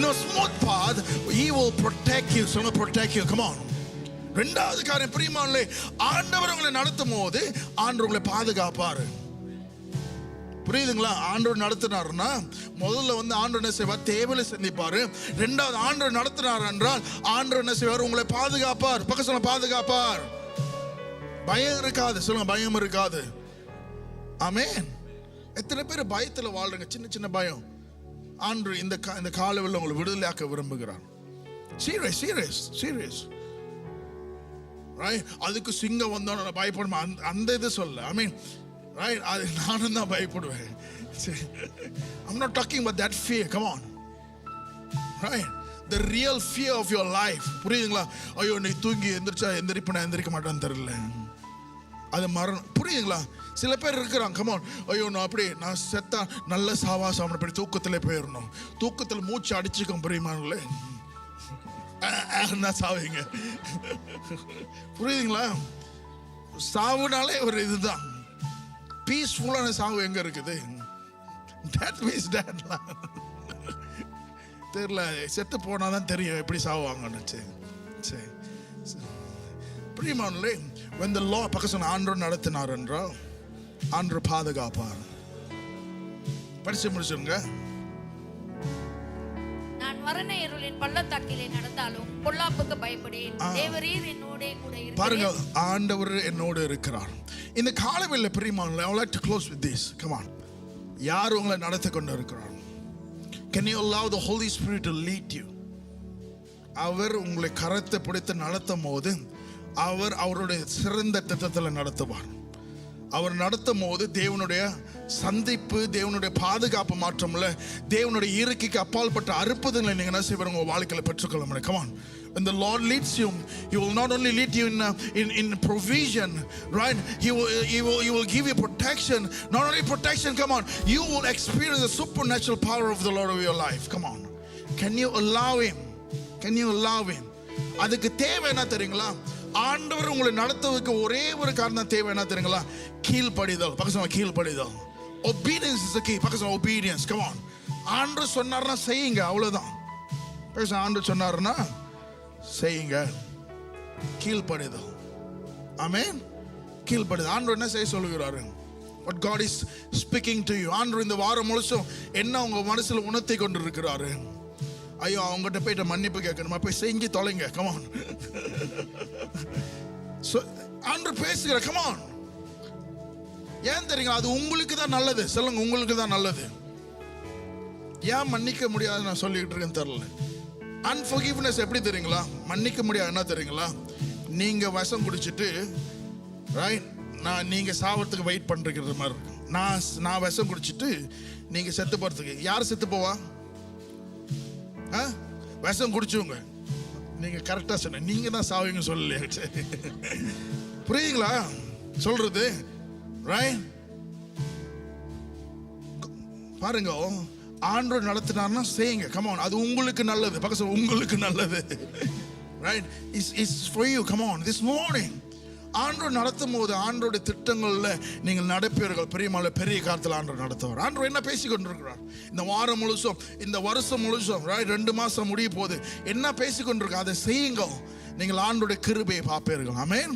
a smooth path, He will protect you. So protect you. Come on. ரெண்டாவது காரியம் பிரியமானவர்களே, ஆண்டவர் உங்களை நடத்தும் போது ஆண்டவர் உங்களை பாதுகாப்பாரு. புரியுதுங்களா? ஆண்டவர் நடத்தினாருன்னா முதல்ல வந்து ஆண்டவர் என்ன செய்வார்? தேவையில சந்திப்பாரு. ரெண்டாவது ஆண்டவர் நடத்தினார் என்றால் ஆண்டவர் என்ன செய்வார்? உங்களை பாதுகாப்பார். பக்கம் சொல்ல, பாதுகாப்பார். பயம் இருக்காது. சொல்லுங்க, பயம் இருக்காது. ஆமென். எத்தனை பேர் பயத்துல வாழ்றீங்க? சின்ன சின்ன பயம். ஆண்டவர் இந்த காலவெளியில் உங்களை விடுதலையாக்க விரும்புகிறார். Serious serious serious. ரைட்? அதுக்கு சிங்கம் வந்தோன்னு பயப்படுமா? அந்த இது சொல்ல. ஐ மீன், ரைட், அது நானும் தான் பயப்படுவேன். I'm not talking about that fear. Come on. Right? The real fear of your life. புரியுதுங்களா? ஐயோ, நீ தூங்கி எந்திரிக்க மாட்டான்னு தெரியல. அது மரணம். புரியுதுங்களா? சில பேர் இருக்கிறாங்க, கமான், ஐயோ நான் செத்தா நல்ல சாவா சாப்பிட தூக்கத்திலே போயிடணும். தூக்கத்தில் மூச்சு அடிச்சுக்க புரியுமாங்களே, சாவீங்க. புரியுதுங்களா? சாவுனாலே ஒரு இதுதான். பீஸ்ஃபுல்லான சாவு எங்க இருக்குது? தெரியல, செத்து போனாதான் தெரியும் எப்படி சாவாங்கன்னு. சரி, பிரியமானே, when the law பக்கசன ஆண்டவர் நடத்தினார் என்றால் ஆண்டவர் பாதுகாப்பார். படிச்சு முடிச்சுங்க. நான் மரண இருளின் பள்ளத்தாக்கிலே நடந்தாலும் பொல்லாப்புக்கு பயப்படேன். தேவரீர் என்னோட கூட இருக்கிறார். பாருங்க, ஆண்டவர் என்னோடு இருக்கிறார். இந்த காலவெளியில் பிரியமானவர்களே, I would like to close with this. Come on. யார் உங்களை நடத்தி கொண்டு இருக்கிறார்? Can you allow the Holy Spirit to lead you? அவர் உங்களை கரத்தை பிடித்து நடத்தும் போது அவர் அவருடைய சிறந்த திட்டத்தில் நடத்துவார். அவர் நடத்தும் போது தேவனுடைய சந்திப்பு, தேவனுடைய பாதுகாப்பு மாற்றம்ல, தேவனுடைய இயற்கைக்கு அப்பால்பட்ட அற்புதங்களை நீங்க என்ன செய்வார்? உங்க வாழ்க்கையில பெற்றுக்கொள்ள முடியும். Come on. When the Lord leads you, He will not only lead you in provision, right? He will give you protection. Not only protection, come on, you will experience the supernatural power of the Lord of your life. Come on. Can you allow Him? Can you allow Him? அதுக்கு தேவை என்ன தெரியுங்களா? ஆண்டவர் உங்களை நடத்துவதற்கு ஒரே ஒரு காரணம் தேவை என்ன தெரியுங்களா? கீழ்ப்படிதல். பக்கத்துல கீழ்ப்படிதல். Obedience is the key. பக்கத்துல obedience. Come on. ஆண்டவர் சொன்னார்னா செய்யுங்க, அவ்வளவுதான். ஆண்டவர் சொன்னார்னா செய்யுங்க. கீழ்ப்படிதல். ஆமென். கீழ்ப்படிதல். ஆண்டவர் என்ன செய்ய சொல்லுகிறாரு? What God is speaking to you. ஆண்டவர் இந்த வாரம் முழுசும் என்ன உங்க மனசுல உணர்த்தி கொண்டு இருக்கிறாரு? ஐயோ, அவங்ககிட்ட போயிட்டு மன்னிப்பு கேட்கணுமா? போய் செஞ்சு தொலைங்க. கமான். ஆண்டவர் பேசுகிற. கமான். ஏன் தெரியுங்க? அது உங்களுக்கு தான் நல்லது. சொல்லுங்க, உங்களுக்கு தான் நல்லது. ஏன் மன்னிக்க முடியாது நான் சொல்லிட்டு இருக்கேன்னு தெரியல. அன்ஃபர்கிவ்னஸ் எப்படி தெரியுங்களா? மன்னிக்க முடியாது என்ன தெரியுங்களா? நீங்க விஷம் குடிச்சிட்டு, ரைட், நீங்க சாவறதுக்கு வெயிட் பண்றது மாதிரி இருக்கு. நான் விஷம் குடிச்சிட்டு நீங்க செத்து போறதுக்கு. யார் செத்து போவா? விஷம் குடிச்சுங்க. நீங்க கரெக்டா சொன்ன, நீங்க தான் சாவீங்க சொல்லலையா? புரியுதுங்களா சொல்றது? ரைட்? பாருங்க, ஆண்டவர் நடத்தினார்னா செய்யுங்க. Come on. அது உங்களுக்கு நல்லது. பக்கத்துல உங்களுக்கு நல்லது. Right? It's for you. Come on. This morning ஆண்டவர் நடத்தும் போது ஆண்டோட திட்டங்கள்ல நீங்கள் நடப்பீர்கள். பெரிய காலத்தில் ஆண்டவர் நடத்துவார். ஆண்டவர் என்ன பேசி கொண்டிருக்கிறார் இந்த வாரம் முழுசும், இந்த வருஷம் முழுசும்? 2 மாசம் முடிய போது என்ன பேசி கொண்டிருக்க? அதை செய்யுங்க. நீங்கள் ஆண்டோட கிருபையை பார்ப்பீர்கள். ஆமென்.